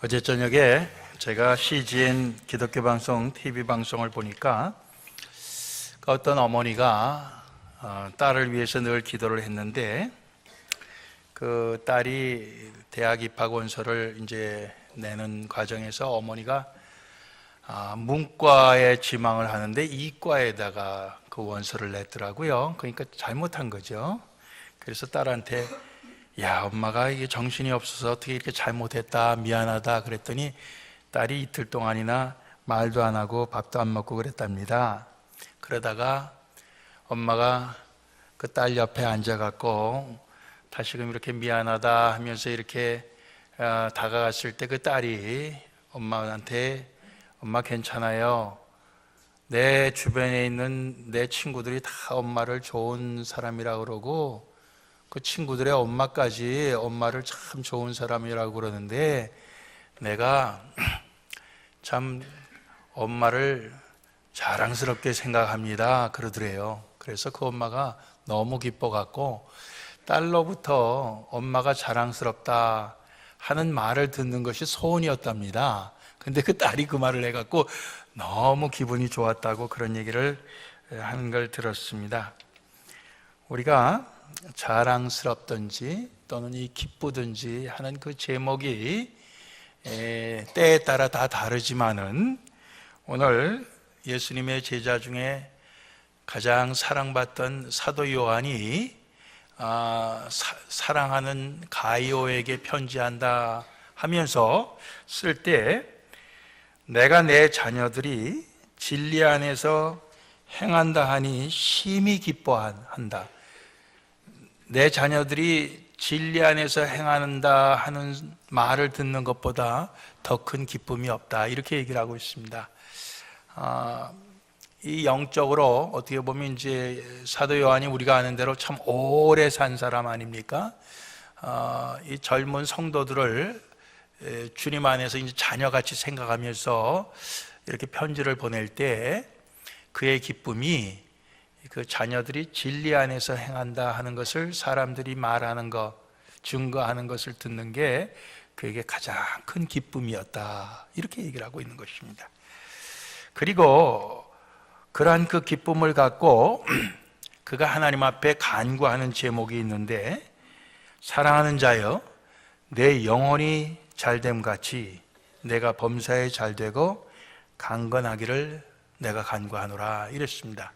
어제 저녁에 제가 CGN 기독교 방송 TV 방송을 보니까 어떤 어머니가 딸을 위해서 늘 기도를 했는데 그 딸이 대학 입학 원서를 이제 내는 과정에서 어머니가 문과에 지망을 하는데 이과에다가 그 원서를 냈더라고요. 그러니까 잘못한 거죠. 그래서 딸한테 야, 엄마가 이게 정신이 없어서 어떻게 이렇게 잘못했다, 미안하다 그랬더니 딸이 이틀 동안이나 말도 안 하고 밥도 안 먹고 그랬답니다. 그러다가 엄마가 그 딸 옆에 앉아갖고 다시금 이렇게 미안하다 하면서 이렇게 다가갔을 때 그 딸이 엄마한테 엄마 괜찮아요. 내 주변에 있는 내 친구들이 다 엄마를 좋은 사람이라고 그러고 그 친구들의 엄마까지 엄마를 참 좋은 사람이라고 그러는데 내가 참 엄마를 자랑스럽게 생각합니다 그러더래요. 그래서 그 엄마가 너무 기뻐갖고 딸로부터 엄마가 자랑스럽다 하는 말을 듣는 것이 소원이었답니다. 근데 그 딸이 그 말을 해갖고 너무 기분이 좋았다고 그런 얘기를 하는 걸 들었습니다. 우리가 자랑스럽든지 또는 이 기쁘든지 하는 그 제목이 때에 따라 다 다르지만은 오늘 예수님의 제자 중에 가장 사랑받던 사도 요한이 사랑하는 가이오에게 편지한다 하면서 쓸 때 내가 내 자녀들이 진리 안에서 행한다 하니 심히 기뻐한다. 내 자녀들이 진리 안에서 행한다 하는 말을 듣는 것보다 더 큰 기쁨이 없다 이렇게 얘기를 하고 있습니다. 이 영적으로 어떻게 보면 이제 사도 요한이 우리가 아는 대로 참 오래 산 사람 아닙니까? 이 젊은 성도들을 주님 안에서 이제 자녀같이 생각하면서 이렇게 편지를 보낼 때 그의 기쁨이 그 자녀들이 진리 안에서 행한다 하는 것을 사람들이 말하는 것, 증거하는 것을 듣는 게 그에게 가장 큰 기쁨이었다 이렇게 얘기를 하고 있는 것입니다. 그리고 그러한 그 기쁨을 갖고 그가 하나님 앞에 간구하는 제목이 있는데 사랑하는 자여 내 영혼이 잘됨 같이 내가 범사에 잘되고 강건하기를 내가 간구하노라 이랬습니다.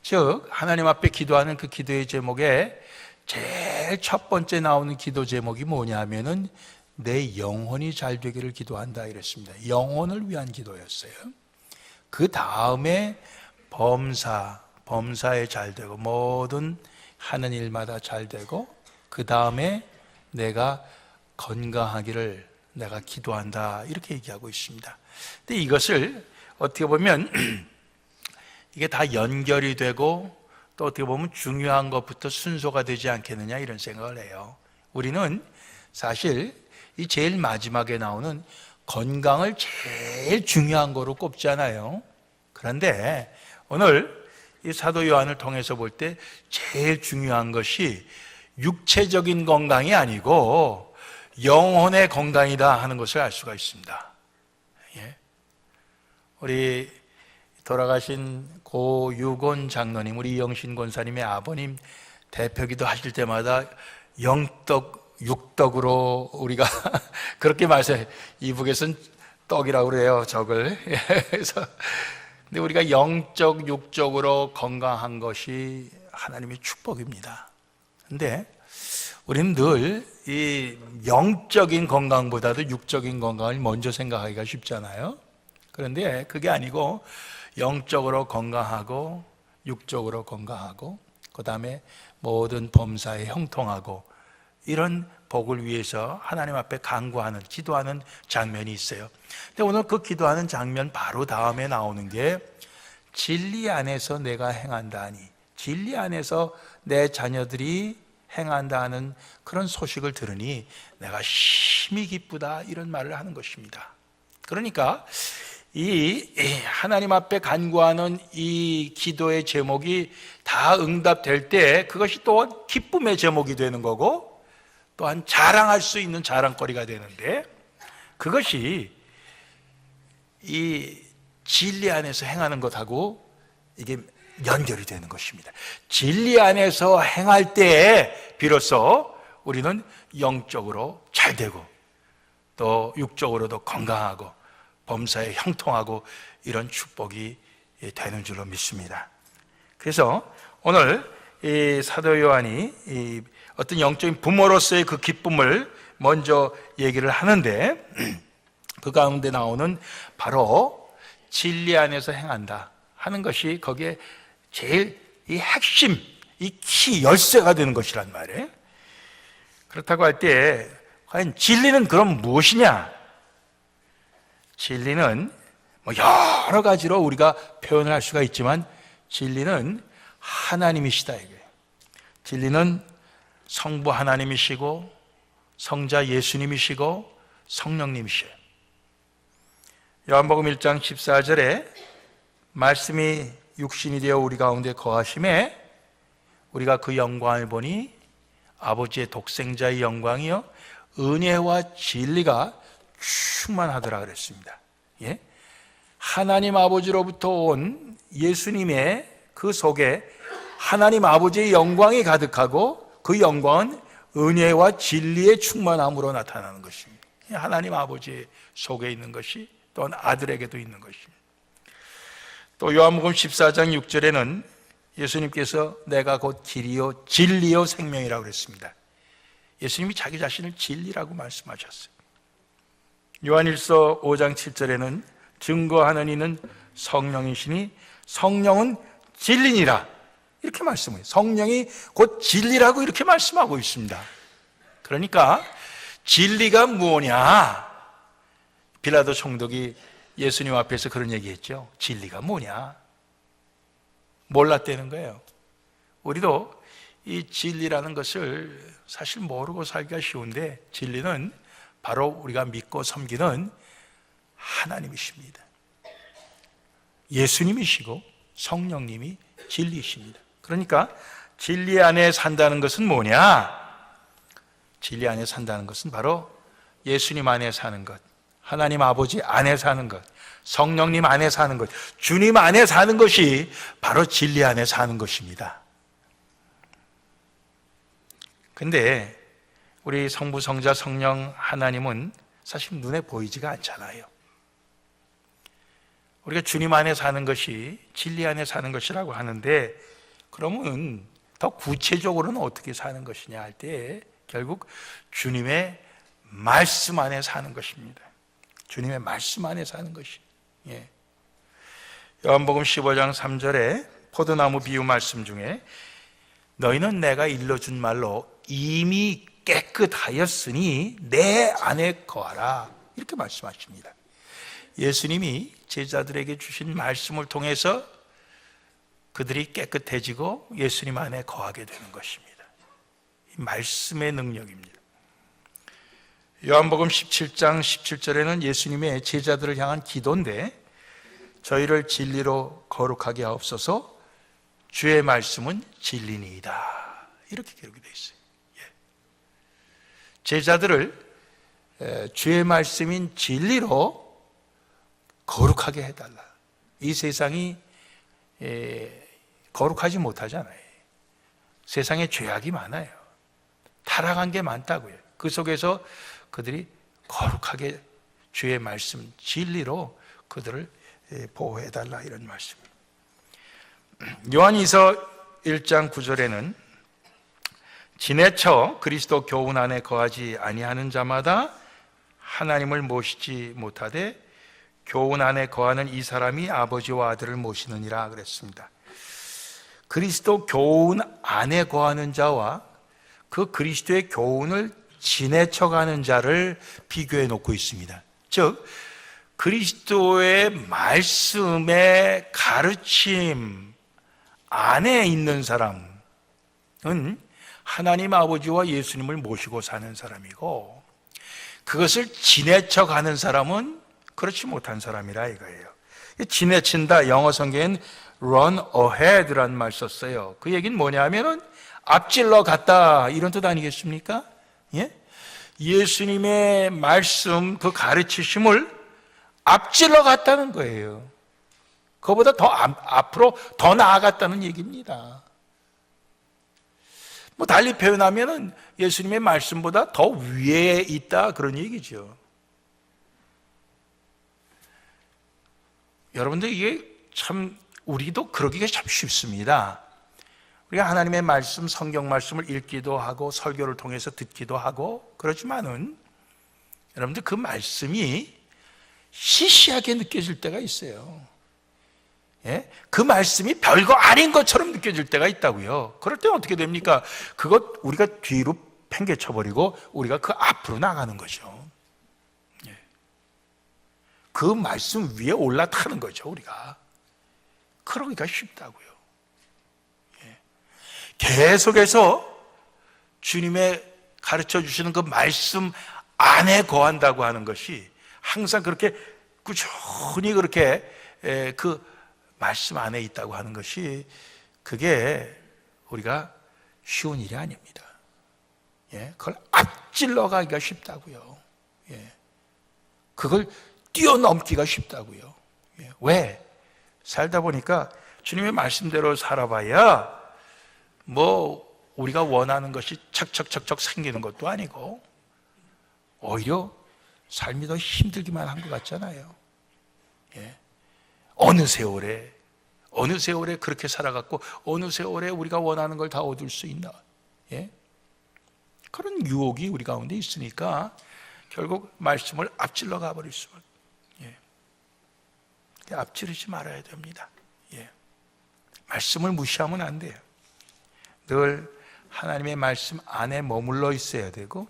즉 하나님 앞에 기도하는 그 기도의 제목에 제일 첫 번째 나오는 기도 제목이 뭐냐 하면은 내 영혼이 잘 되기를 기도한다 이랬습니다. 영혼을 위한 기도였어요. 그 다음에 범사에 잘 되고 모든 하는 일마다 잘 되고 그 다음에 내가 건강하기를 내가 기도한다 이렇게 얘기하고 있습니다. 근데 이것을 어떻게 보면 이게 다 연결이 되고 또 어떻게 보면 중요한 것부터 순서가 되지 않겠느냐 이런 생각을 해요. 우리는 사실 이 제일 마지막에 나오는 건강을 제일 중요한 거로 꼽잖아요. 그런데 오늘 이 사도 요한을 통해서 볼 때 제일 중요한 것이 육체적인 건강이 아니고 영혼의 건강이다 하는 것을 알 수가 있습니다. 우리 돌아가신 고 유곤 장로님, 우리 이영신 권사님의 아버님 대표기도 하실 때마다 영떡, 육떡으로 우리가 그렇게 말해요. 이북에서는 떡이라고 그래요, 적을. 그래서 근데 우리가 영적, 육적으로 건강한 것이 하나님의 축복입니다. 근데 우리는 늘 이 영적인 건강보다도 육적인 건강을 먼저 생각하기가 쉽잖아요. 그런데 그게 아니고 영적으로 건강하고 육적으로 건강하고 그 다음에 모든 범사에 형통하고 이런 복을 위해서 하나님 앞에 간구하는 기도하는 장면이 있어요. 근데 오늘 그 기도하는 장면 바로 다음에 나오는 게 진리 안에서 내가 행한다 하니 진리 안에서 내 자녀들이 행한다 하는 그런 소식을 들으니 내가 심히 기쁘다 이런 말을 하는 것입니다. 그러니까 이 하나님 앞에 간구하는 이 기도의 제목이 다 응답될 때 그것이 또한 기쁨의 제목이 되는 거고 또한 자랑할 수 있는 자랑거리가 되는데 그것이 이 진리 안에서 행하는 것하고 이게 연결이 되는 것입니다. 진리 안에서 행할 때에 비로소 우리는 영적으로 잘 되고 또 육적으로도 건강하고 범사에 형통하고 이런 축복이 되는 줄로 믿습니다. 그래서 오늘 이 사도 요한이 이 어떤 영적인 부모로서의 그 기쁨을 먼저 얘기를 하는데 그 가운데 나오는 바로 진리 안에서 행한다 하는 것이 거기에 제일 이 핵심, 이 키 열쇠가 되는 것이란 말이에요. 그렇다고 할 때 과연 진리는 그럼 무엇이냐? 진리는 뭐 여러 가지로 우리가 표현을 할 수가 있지만 진리는 하나님이시다 이거예요. 진리는 성부 하나님이시고 성자 예수님이시고 성령님이셔요. 요한복음 1장 14절에 말씀이 육신이 되어 우리 가운데 거하심에 우리가 그 영광을 보니 아버지의 독생자의 영광이요 은혜와 진리가 충만하더라 그랬습니다. 예? 하나님 아버지로부터 온 예수님의 그 속에 하나님 아버지의 영광이 가득하고 그 영광은 은혜와 진리의 충만함으로 나타나는 것입니다. 하나님 아버지 속에 있는 것이 또한 아들에게도 있는 것입니다. 또 요한복음 14장 6절에는 예수님께서 내가 곧 길이요 진리요 생명이라고 그랬습니다. 예수님이 자기 자신을 진리라고 말씀하셨어요. 요한일서 5장 7절에는 증거하는 이는 성령이시니 성령은 진리니라 이렇게 말씀해요. 성령이 곧 진리라고 이렇게 말씀하고 있습니다. 그러니까 진리가 뭐냐? 빌라도 총독이 예수님 앞에서 그런 얘기했죠. 진리가 뭐냐? 몰랐다는 거예요. 우리도 이 진리라는 것을 사실 모르고 살기가 쉬운데 진리는 바로 우리가 믿고 섬기는 하나님이십니다. 예수님이시고 성령님이 진리이십니다. 그러니까 진리 안에 산다는 것은 뭐냐? 진리 안에 산다는 것은 바로 예수님 안에 사는 것, 하나님 아버지 안에 사는 것, 성령님 안에 사는 것, 주님 안에 사는 것이 바로 진리 안에 사는 것입니다. 근데 우리 성부, 성자, 성령 하나님은 사실 눈에 보이지가 않잖아요. 우리가 주님 안에 사는 것이 진리 안에 사는 것이라고 하는데 그러면 더 구체적으로는 어떻게 사는 것이냐 할 때 결국 주님의 말씀 안에 사는 것입니다. 주님의 말씀 안에 사는 것이. 예. 요한복음 15장 3절에 포도나무 비유 말씀 중에 너희는 내가 일러준 말로 이미 깨끗하였으니 내 안에 거하라 이렇게 말씀하십니다. 예수님이 제자들에게 주신 말씀을 통해서 그들이 깨끗해지고 예수님 안에 거하게 되는 것입니다. 이 말씀의 능력입니다. 요한복음 17장 17절에는 예수님의 제자들을 향한 기도인데 저희를 진리로 거룩하게 하옵소서 주의 말씀은 진리니이다 이렇게 기록이 되어 있어요. 제자들을 주의 말씀인 진리로 거룩하게 해달라. 이 세상이 거룩하지 못하잖아요. 세상에 죄악이 많아요. 타락한 게 많다고요. 그 속에서 그들이 거룩하게 주의 말씀 진리로 그들을 보호해달라 이런 말씀입니다. 요한이서 1장 9절에는 지내쳐 그리스도 교훈 안에 거하지 아니하는 자마다 하나님을 모시지 못하되 교훈 안에 거하는 이 사람이 아버지와 아들을 모시느니라 그랬습니다. 그리스도 교훈 안에 거하는 자와 그 그리스도의 교훈을 지내쳐가는 자를 비교해 놓고 있습니다. 즉 그리스도의 말씀의 가르침 안에 있는 사람은 하나님 아버지와 예수님을 모시고 사는 사람이고 그것을 지내쳐가는 사람은 그렇지 못한 사람이라 이거예요. 지내친다 영어 성경엔 run ahead라는 말 썼어요. 그 얘기는 뭐냐면은 앞질러 갔다 이런 뜻 아니겠습니까? 예? 예수님의 말씀, 그 가르치심을 앞질러 갔다는 거예요. 그거보다 더 앞으로 더 나아갔다는 얘기입니다. 뭐 달리 표현하면은 예수님의 말씀보다 더 위에 있다, 그런 얘기죠. 여러분들, 이게 참, 우리도 그러기가 참 쉽습니다. 우리가 하나님의 말씀, 성경 말씀을 읽기도 하고 설교를 통해서 듣기도 하고 그렇지만은 여러분들, 그 말씀이 시시하게 느껴질 때가 있어요. 예? 그 말씀이 별거 아닌 것처럼 느껴질 때가 있다고요. 그럴 때는 어떻게 됩니까? 그것 우리가 뒤로 팽개쳐버리고 우리가 그 앞으로 나가는 거죠. 예. 그 말씀 위에 올라타는 거죠, 우리가. 그러기가 쉽다고요. 예. 계속해서 주님의 가르쳐 주시는 그 말씀 안에 거한다고 하는 것이 항상 그렇게 꾸준히 그렇게 그 말씀 안에 있다고 하는 것이, 그게 우리가 쉬운 일이 아닙니다. 예, 그걸 앞질러 가기가 쉽다고요. 예, 그걸 뛰어넘기가 쉽다고요. 예, 왜? 살다 보니까 주님의 말씀대로 살아봐야 뭐 우리가 원하는 것이 척척척척 생기는 것도 아니고 오히려 삶이 더 힘들기만 한 것 같잖아요. 예. 어느 세월에 그렇게 살아갔고 어느 세월에 우리가 원하는 걸 다 얻을 수 있나? 예? 그런 유혹이 우리 가운데 있으니까 결국 말씀을 앞질러 가버릴 수밖에. 예. 앞지르지 말아야 됩니다. 예. 말씀을 무시하면 안 돼요. 늘 하나님의 말씀 안에 머물러 있어야 되고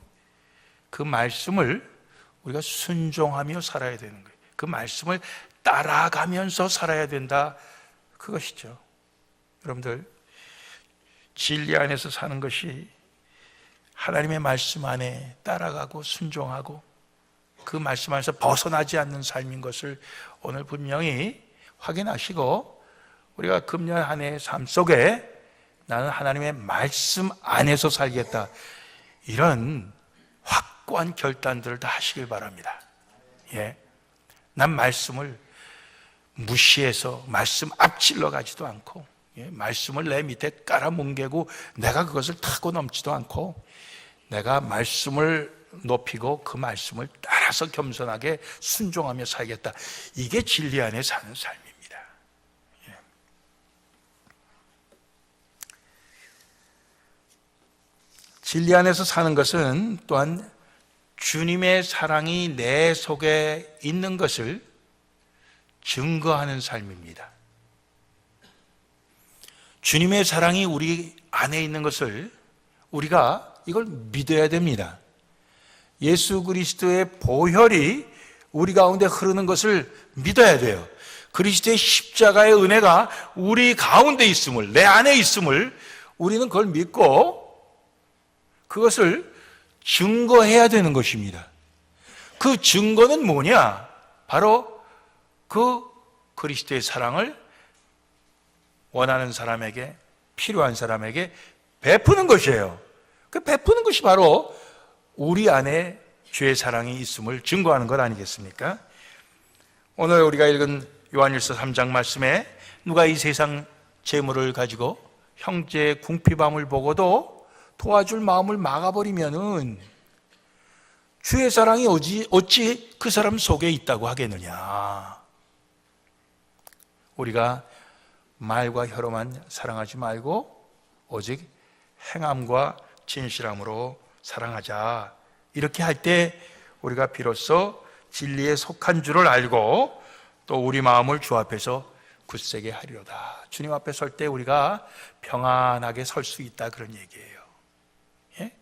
그 말씀을 우리가 순종하며 살아야 되는 거예요. 그 말씀을 따라가면서 살아야 된다, 그것이죠. 여러분들, 진리 안에서 사는 것이 하나님의 말씀 안에 따라가고 순종하고 그 말씀 안에서 벗어나지 않는 삶인 것을 오늘 분명히 확인하시고, 우리가 금년 한 해의 삶 속에 나는 하나님의 말씀 안에서 살겠다, 이런 확고한 결단들을 다 하시길 바랍니다. 예. 난 말씀을 무시해서 말씀 앞질러 가지도 않고, 예, 말씀을 내 밑에 깔아뭉개고 내가 그것을 타고 넘지도 않고, 내가 말씀을 높이고 그 말씀을 따라서 겸손하게 순종하며 살겠다. 이게 진리 안에 사는 삶입니다. 예. 진리 안에서 사는 것은 또한 주님의 사랑이 내 속에 있는 것을 증거하는 삶입니다. 주님의 사랑이 우리 안에 있는 것을 우리가 이걸 믿어야 됩니다. 예수 그리스도의 보혈이 우리 가운데 흐르는 것을 믿어야 돼요. 그리스도의 십자가의 은혜가 우리 가운데 있음을, 내 안에 있음을 우리는 그걸 믿고 그것을 증거해야 되는 것입니다. 그 증거는 뭐냐? 바로 그 그리스도의 사랑을 원하는 사람에게, 필요한 사람에게 베푸는 것이에요. 그 베푸는 것이 바로 우리 안에 주의 사랑이 있음을 증거하는 것 아니겠습니까? 오늘 우리가 읽은 요한일서 3장 말씀에 누가 이 세상 재물을 가지고 형제의 궁핍함을 보고도 도와줄 마음을 막아버리면은 주의 사랑이 어찌 그 사람 속에 있다고 하겠느냐. 우리가 말과 혀로만 사랑하지 말고 오직 행함과 진실함으로 사랑하자. 이렇게 할 때 우리가 비로소 진리에 속한 줄을 알고 또 우리 마음을 주 앞에서 굳세게 하리로다. 주님 앞에 설 때 우리가 평안하게 설 수 있다, 그런 얘기예요. 예?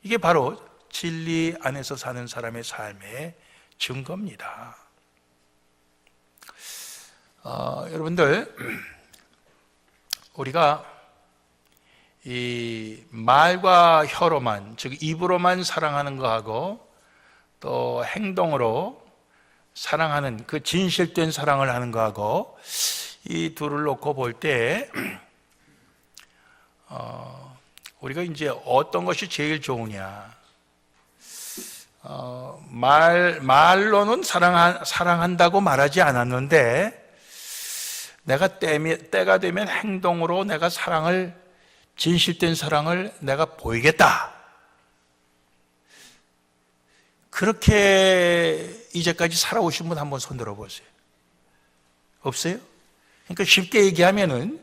이게 바로 진리 안에서 사는 사람의 삶의 증거입니다. 여러분들, 우리가 이 말과 혀로만, 즉 입으로만 사랑하는 거하고 또 행동으로 사랑하는, 그 진실된 사랑을 하는 거하고 이 둘을 놓고 볼 때 우리가 이제 어떤 것이 제일 좋으냐? 말로는 사랑한다고 말하지 않았는데, 내가 때가 되면 행동으로 내가 진실된 사랑을 내가 보이겠다. 그렇게 이제까지 살아오신 분 한번 손 들어보세요. 없어요? 그러니까 쉽게 얘기하면은,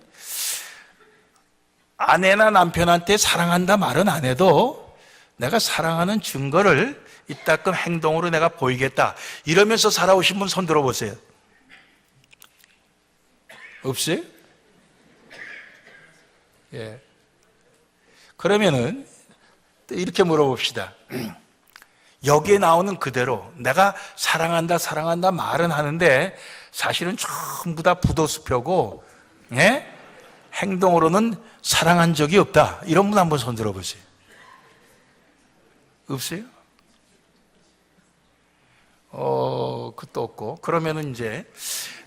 아내나 남편한테 사랑한다 말은 안 해도 내가 사랑하는 증거를 이따금 행동으로 내가 보이겠다, 이러면서 살아오신 분 손 들어보세요. 없어요? 예. 그러면은 이렇게 물어봅시다. 여기에 나오는 그대로 내가 사랑한다 말은 하는데 사실은 전부 다 부도수표고, 예? 행동으로는 사랑한 적이 없다, 이런 분 한번 손 들어보세요. 없어요? 그것도 없고, 그러면은 이제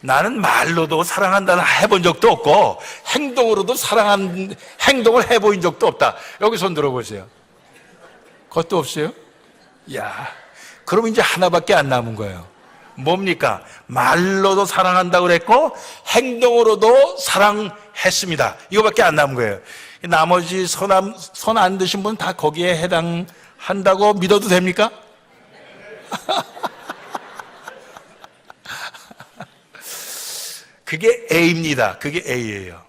나는 말로도 사랑한다는 해본 적도 없고 행동으로도 행동을 해보인 적도 없다, 여기 손 들어보세요. 그것도 없어요? 야, 그럼 이제 하나밖에 안 남은 거예요. 뭡니까? 말로도 사랑한다고 그랬고 행동으로도 사랑했습니다, 이거밖에 안 남은 거예요. 나머지 손 안 드신 분 다 거기에 해당한다고 믿어도 됩니까? 그게 A입니다. 그게 A예요.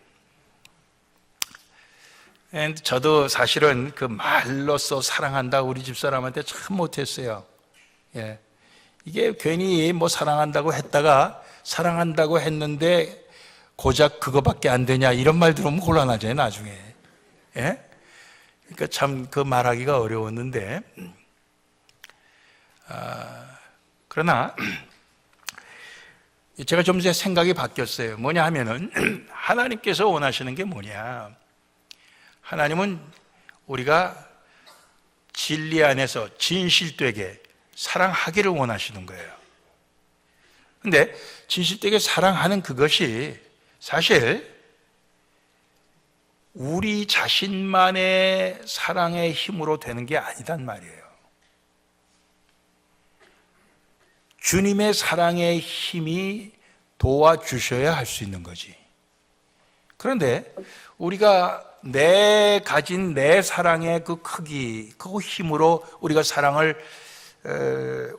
저도 사실은 그 말로써 사랑한다 우리 집사람한테 참 못했어요. 예. 이게 괜히 뭐 사랑한다고 했는데 고작 그거밖에 안 되냐, 이런 말 들으면 곤란하잖아요, 나중에. 예? 그러니까 참 그 말하기가 어려웠는데, 그러나 제가 좀 이제 생각이 바뀌었어요. 뭐냐 하면은 하나님께서 원하시는 게 뭐냐? 하나님은 우리가 진리 안에서 진실되게 사랑하기를 원하시는 거예요. 근데 진실되게 사랑하는 그것이 사실 우리 자신만의 사랑의 힘으로 되는 게 아니단 말이에요. 주님의 사랑의 힘이 도와주셔야 할 수 있는 거지. 그런데 우리가 가진 내 사랑의 그 크기, 그 힘으로 우리가 사랑을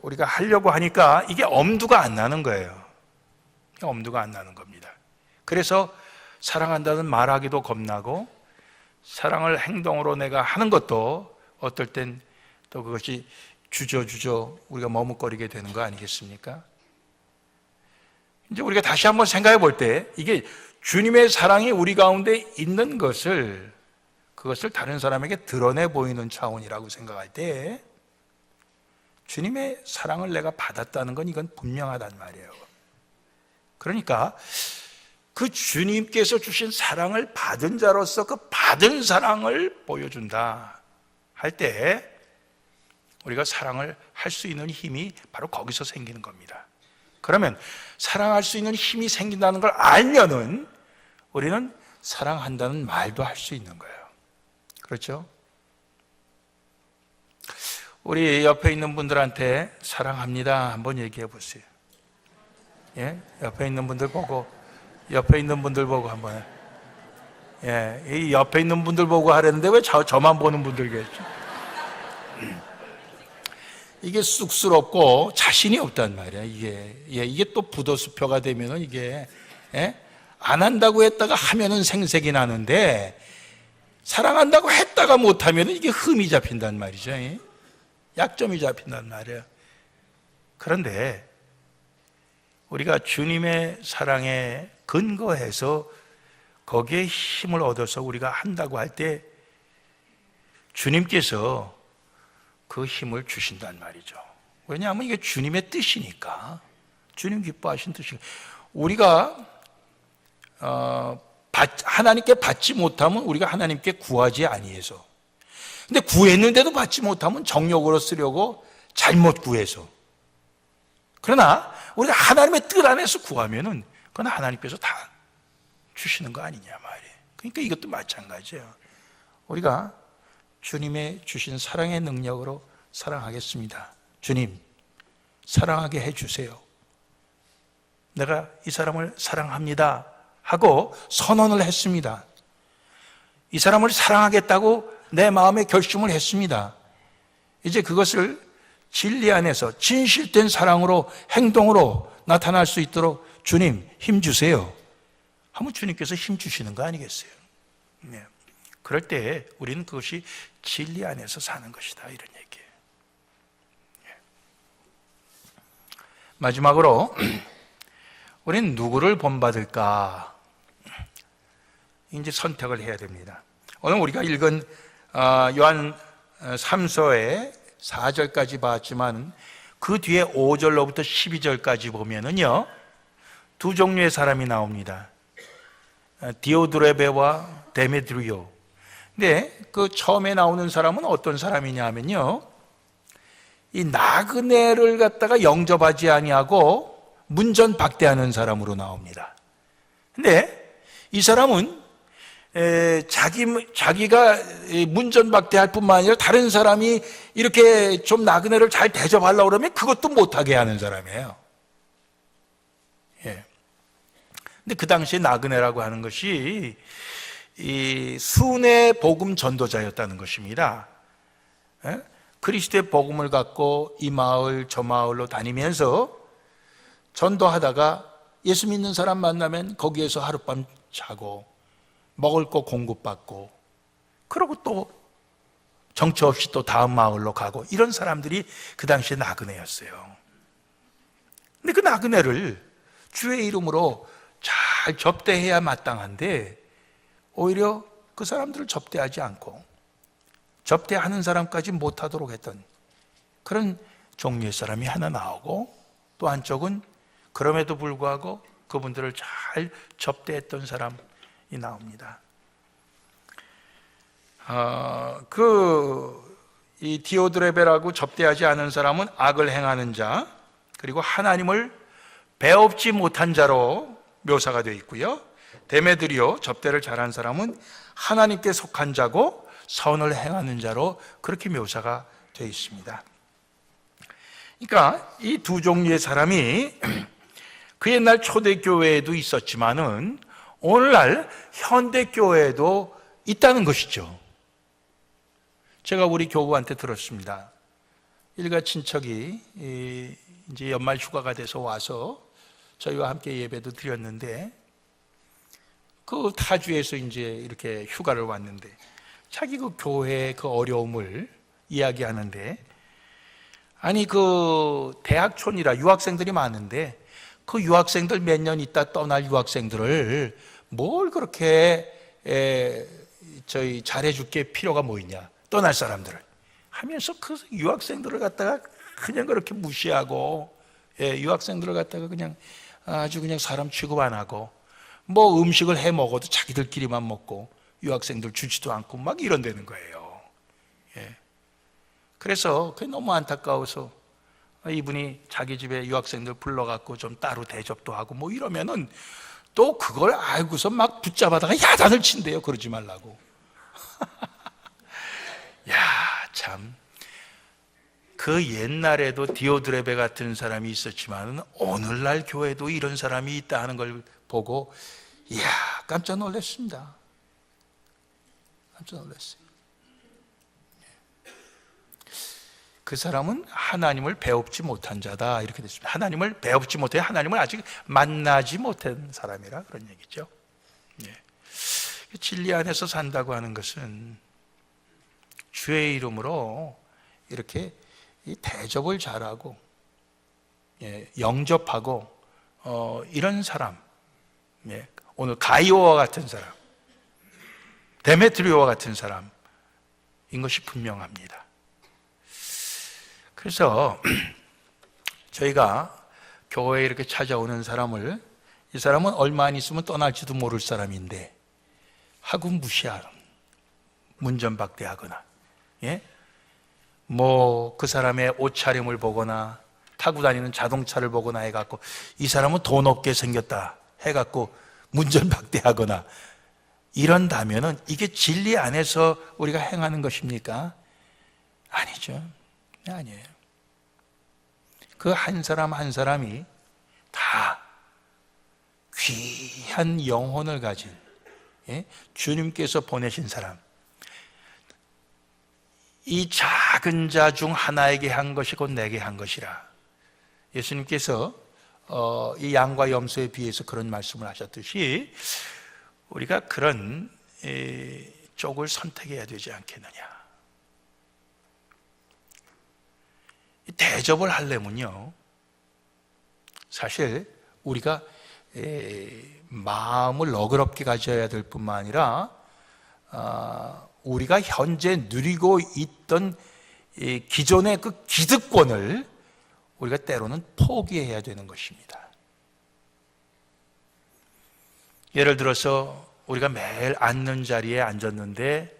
우리가 하려고 하니까 이게 엄두가 안 나는 거예요. 엄두가 안 나는 겁니다. 그래서 사랑한다는 말하기도 겁나고, 사랑을 행동으로 내가 하는 것도 어떨 땐 또 그것이 주저주저 우리가 머뭇거리게 되는 거 아니겠습니까? 이제 우리가 다시 한번 생각해 볼 때, 이게 주님의 사랑이 우리 가운데 있는 그것을 다른 사람에게 드러내 보이는 차원이라고 생각할 때, 주님의 사랑을 내가 받았다는 건 이건 분명하단 말이에요. 그러니까 그 주님께서 주신 사랑을 받은 자로서 그 받은 사랑을 보여준다 할 때 우리가 사랑을 할 수 있는 힘이 바로 거기서 생기는 겁니다. 그러면 사랑할 수 있는 힘이 생긴다는 걸 알면은 우리는 사랑한다는 말도 할 수 있는 거예요. 그렇죠? 우리 옆에 있는 분들한테 사랑합니다 한번 얘기해 보세요. 예? 옆에 있는 분들 보고 한번. 예, 이 옆에 있는 분들 보고 하려는데 왜 저만 보는 분들 계시죠? 이게 쑥스럽고 자신이 없단 말이야. 이게 또 부도수표가 되면은 이게, 예? 안 한다고 했다가 하면은 생색이 나는데, 사랑한다고 했다가 못하면은 이게 흠이 잡힌단 말이죠. 예? 약점이 잡힌단 말이에요. 그런데 우리가 주님의 사랑에 근거해서 거기에 힘을 얻어서 우리가 한다고 할 때 주님께서 그 힘을 주신단 말이죠. 왜냐하면 이게 주님의 뜻이니까. 주님 기뻐하신 뜻이니까. 우리가 하나님께 받지 못하면 우리가 하나님께 구하지 아니해서, 근데 구했는데도 받지 못하면 정욕으로 쓰려고 잘못 구해서. 그러나 우리가 하나님의 뜻 안에서 구하면은 그건 하나님께서 다 주시는 거 아니냐 말이에요. 그러니까 이것도 마찬가지예요. 우리가 주님의 주신 사랑의 능력으로 사랑하겠습니다. 주님, 사랑하게 해주세요. 내가 이 사람을 사랑합니다 하고 선언을 했습니다. 이 사람을 사랑하겠다고 내 마음에 결심을 했습니다. 이제 그것을 진리 안에서 진실된 사랑으로, 행동으로 나타날 수 있도록 주님 힘 주세요 하면 주님께서 힘 주시는 거 아니겠어요? 네. 그럴 때 우리는 그것이 진리 안에서 사는 것이다, 이런 얘기예요. 네. 마지막으로 우리는 누구를 본받을까? 이제 선택을 해야 됩니다. 오늘 우리가 읽은 요한 3서의 4절까지 봤지만 그 뒤에 5절로부터 12절까지 보면은요, 두 종류의 사람이 나옵니다. 디오드레베와 데메드리오. 근데 그 처음에 나오는 사람은 어떤 사람이냐 하면요, 이 나그네를 갖다가 영접하지 아니하고 문전박대하는 사람으로 나옵니다. 근데 이 사람은 자기가 문전박대할 뿐만 아니라 다른 사람이 이렇게 좀 나그네를 잘 대접하려고 그러면 그것도 못하게 하는 사람이에요. 예. 근데 그 당시에 나그네라고 하는 것이 이 순회 복음 전도자였다는 것입니다. 예? 그리스도의 복음을 갖고 이 마을 저 마을로 다니면서 전도하다가 예수 믿는 사람 만나면 거기에서 하룻밤 자고 먹을 거 공급받고, 그러고 또 정처 없이 또 다음 마을로 가고, 이런 사람들이 그 당시에 나그네였어요. 근데 그 나그네를 주의 이름으로 잘 접대해야 마땅한데 오히려 그 사람들을 접대하지 않고 접대하는 사람까지 못하도록 했던 그런 종류의 사람이 하나 나오고, 또 한쪽은 그럼에도 불구하고 그분들을 잘 접대했던 사람이 나옵니다. 이 디오드레베라고 접대하지 않은 사람은 악을 행하는 자, 그리고 하나님을 배웁지 못한 자로 묘사가 되어 있고요. 데메드리오, 접대를 잘한 사람은 하나님께 속한 자고 선을 행하는 자로 그렇게 묘사가 되어 있습니다. 그러니까 이 두 종류의 사람이 그 옛날 초대교회에도 있었지만은 오늘날 현대교회에도 있다는 것이죠. 제가 우리 교부한테 들었습니다. 일가 친척이 이제 연말 휴가가 돼서 와서 저희와 함께 예배도 드렸는데, 그 타주에서 이제 이렇게 휴가를 왔는데 자기 그 교회의 그 어려움을 이야기하는데, 아니 그 대학촌이라 유학생들이 많은데 그 유학생들 몇 년 있다 떠날 유학생들을 뭘 그렇게 저희 잘해줄 게 필요가 뭐 있냐, 떠날 사람들을 하면서 그 유학생들을 갖다가 그냥 그렇게 무시하고, 유학생들을 갖다가 그냥 아주 그냥 사람 취급 안 하고, 뭐 음식을 해 먹어도 자기들끼리만 먹고 유학생들 주지도 않고 막 이런다는 거예요. 그래서 그게 너무 안타까워서 이분이 자기 집에 유학생들 불러갖고 좀 따로 대접도 하고 뭐 이러면은 또 그걸 알고서 막 붙잡아다가 야단을 친대요. 그러지 말라고. 야, 참. 그 옛날에도 디오드레베 같은 사람이 있었지만 오늘날 교회도 이런 사람이 있다 하는 걸 보고 이야, 깜짝 놀랐습니다. 깜짝 놀랐어요. 그 사람은 하나님을 배웁지 못한 자다, 이렇게 됐습니다. 하나님을 배웁지 못해, 하나님을 아직 만나지 못한 사람이라 그런 얘기죠. 진리 안에서 산다고 하는 것은 주의 이름으로 이렇게 대접을 잘하고 영접하고 이런 사람, 오늘 가이오와 같은 사람, 데메트리오와 같은 사람인 것이 분명합니다. 그래서 저희가 교회에 이렇게 찾아오는 사람을, 이 사람은 얼마 안 있으면 떠날지도 모를 사람인데 하고 무시하는, 문전박대하거나, 뭐 그 사람의 옷차림을 보거나 타고 다니는 자동차를 보거나 해갖고 이 사람은 돈 없게 생겼다 해갖고 문전박대하거나 이런다면은 이게 진리 안에서 우리가 행하는 것입니까? 아니죠. 아니에요. 그 한 사람 한 사람이 다 귀한 영혼을 가진 주님께서 보내신 사람, 이 작은 자 중 하나에게 한 것이 곧 내게 한 것이라. 예수님께서 이 양과 염소에 비해서 그런 말씀을 하셨듯이 우리가 그런 쪽을 선택해야 되지 않겠느냐. 대접을 하려면요, 사실 우리가 마음을 너그럽게 가져야 될 뿐만 아니라 우리가 현재 누리고 있던 기존의 그 기득권을 우리가 때로는 포기해야 되는 것입니다. 예를 들어서 우리가 매일 앉는 자리에 앉았는데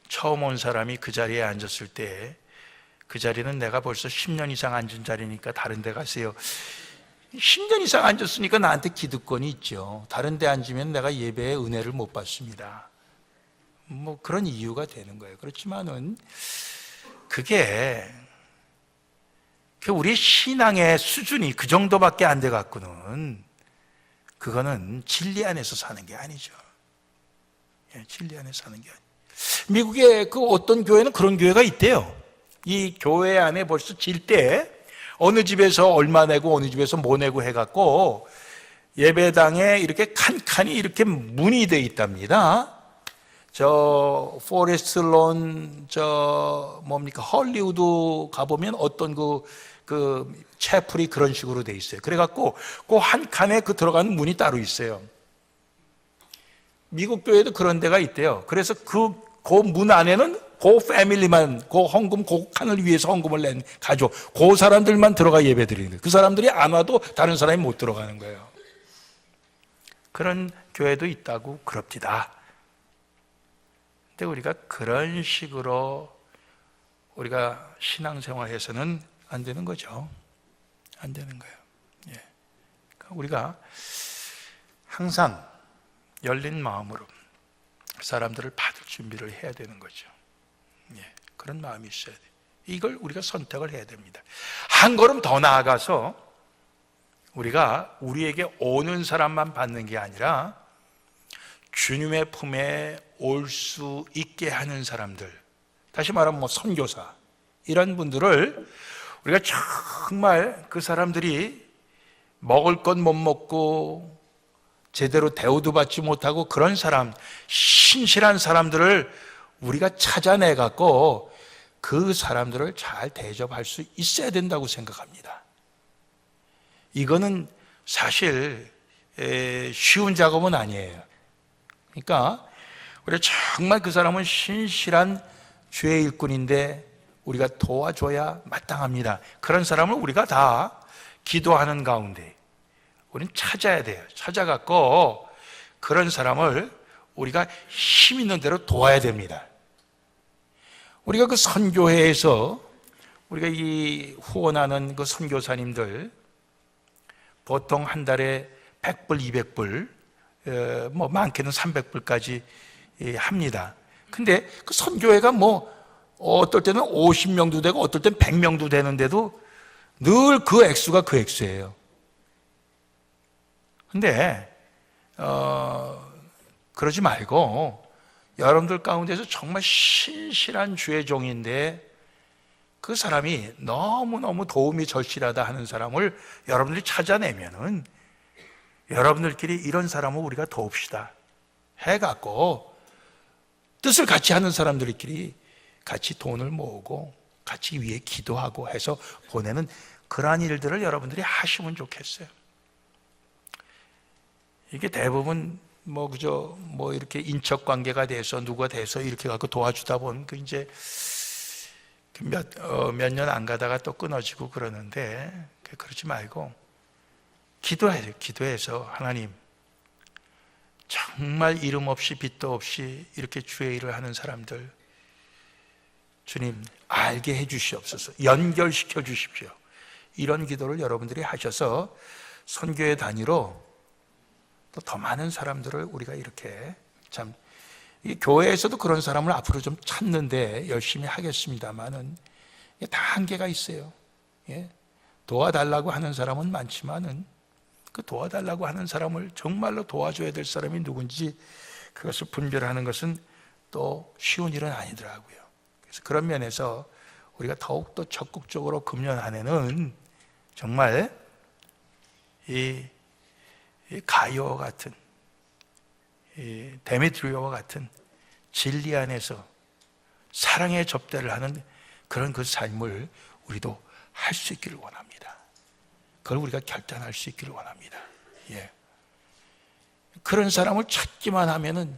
처음 온 사람이 그 자리에 앉았을 때 그 자리는 내가 벌써 10년 이상 앉은 자리니까 다른 데 가세요. 10년 이상 앉았으니까 나한테 기득권이 있죠. 다른 데 앉으면 내가 예배의 은혜를 못 받습니다. 뭐 그런 이유가 되는 거예요. 그렇지만은 그게 우리 신앙의 수준이 그 정도밖에 안 돼 갖고는 그거는 진리 안에서 사는 게 아니죠. 진리 안에서 사는 게 아니에요. 미국의 그 어떤 교회는 그런 교회가 있대요. 이 교회 안에 벌써 질 때 어느 집에서 얼마 내고 어느 집에서 뭐 내고 해갖고 예배당에 이렇게 칸칸이 이렇게 문이 돼 있답니다. 저 포레스트론 뭡니까 헐리우드 가보면 어떤 그 채플이 그런 식으로 돼 있어요. 그래갖고 그 한 칸에 그 들어가는 문이 따로 있어요. 미국 교회도 그런 데가 있대요. 그래서 그 문 안에는 그 패밀리만, 그 헌금, 그 칸을 위해서 헌금을 낸 가족, 그 사람들만 들어가 예배 드리는 거예요. 그 사람들이 안 와도 다른 사람이 못 들어가는 거예요. 그런 교회도 있다고 그럽디다. 근데 우리가 그런 식으로 우리가 신앙생활에서는 안 되는 거죠. 안 되는 거예요. 그러니까 우리가 항상 열린 마음으로 사람들을 받을 준비를 해야 되는 거죠. 그런 마음이 있어야 돼요. 이걸 우리가 선택을 해야 됩니다. 한 걸음 더 나아가서 우리가 우리에게 오는 사람만 받는 게 아니라 주님의 품에 올 수 있게 하는 사람들, 다시 말하면 뭐 선교사, 이런 분들을 우리가 정말 그 사람들이 먹을 건 못 먹고 제대로 대우도 받지 못하고 그런 사람, 신실한 사람들을 우리가 찾아내 갖고 그 사람들을 잘 대접할 수 있어야 된다고 생각합니다. 이거는 사실 쉬운 작업은 아니에요. 그러니까 우리가 정말 그 사람은 신실한 주의 일꾼인데 우리가 도와줘야 마땅합니다. 그런 사람을 우리가 다 기도하는 가운데 우리는 찾아야 돼요. 찾아갖고 그런 사람을 우리가 힘 있는 대로 도와야 됩니다. 우리가 그 선교회에서 우리가 이 후원하는 그 선교사님들 보통 한 달에 100불, 200불, 뭐 많게는 300불까지 합니다. 근데 그 선교회가 뭐 어떨 때는 50명도 되고 어떨 때는 100명도 되는데도 늘 그 액수가 그 액수예요. 근데 그러지 말고 여러분들 가운데서 정말 신실한 주의 종인데 그 사람이 너무너무 도움이 절실하다 하는 사람을 여러분들이 찾아내면은 여러분들끼리 이런 사람을 우리가 도웁시다 해갖고 뜻을 같이 하는 사람들끼리 같이 돈을 모으고 같이 위에 기도하고 해서 보내는 그러한 일들을 여러분들이 하시면 좋겠어요. 이게 대부분 그저 이렇게 인척 관계가 돼서 누가 돼서 이렇게 갖고 도와주다 보면 이제 몇 년 안 가다가 또 끊어지고 그러는데 그러지 말고 기도해야 돼요. 기도해서 하나님 정말 이름 없이 빚도 없이 이렇게 주의 일을 하는 사람들 주님 알게 해 주시옵소서. 연결시켜 주십시오. 이런 기도를 여러분들이 하셔서 선교회 단위로 또 더 많은 사람들을 우리가 이렇게 참, 이 교회에서도 그런 사람을 앞으로 좀 찾는데 열심히 하겠습니다만은 다 한계가 있어요. 예? 도와달라고 하는 사람은 많지만은 그 도와달라고 하는 사람을 정말로 도와줘야 될 사람이 누군지 그것을 분별하는 것은 또 쉬운 일은 아니더라고요. 그래서 그런 면에서 우리가 더욱더 적극적으로 금년 한 해는 정말 이 가이오와 같은, 이 데메트리오와 같은 진리 안에서 사랑의 접대를 하는 그런 그 삶을 우리도 할 수 있기를 원합니다. 그걸 우리가 결단할 수 있기를 원합니다. 예. 그런 사람을 찾기만 하면은,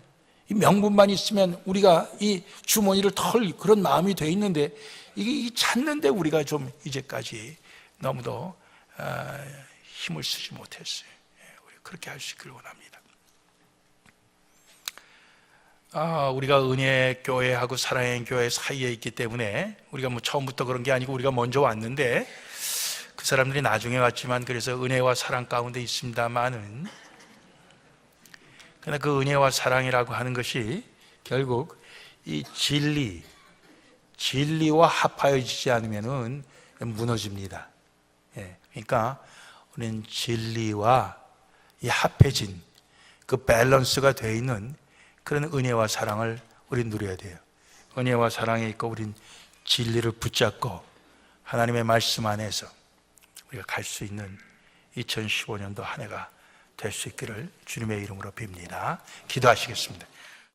이 명분만 있으면 우리가 이 주머니를 털 그런 마음이 돼 있는데, 이게 찾는데 우리가 좀 이제까지 너무도 힘을 쓰지 못했어요. 우리 그렇게 할 수 있기를 원합니다. 우리가 은혜 교회하고 사랑의 교회 사이에 있기 때문에 우리가 뭐 처음부터 그런 게 아니고 우리가 먼저 왔는데 그 사람들이 나중에 왔지만, 그래서 은혜와 사랑 가운데 있습니다만은, 그러나 그 은혜와 사랑이라고 하는 것이 결국 이 진리와 합하여지지 않으면은 무너집니다. 예, 그러니까 우리는 진리와 이 합해진 그 밸런스가 되어 있는 그런 은혜와 사랑을 우린 누려야 돼요. 은혜와 사랑에 있고 우린 진리를 붙잡고 하나님의 말씀 안에서 우리가 갈 수 있는 2015년도 한 해가 될 수 있기를 주님의 이름으로 빕니다. 기도하시겠습니다.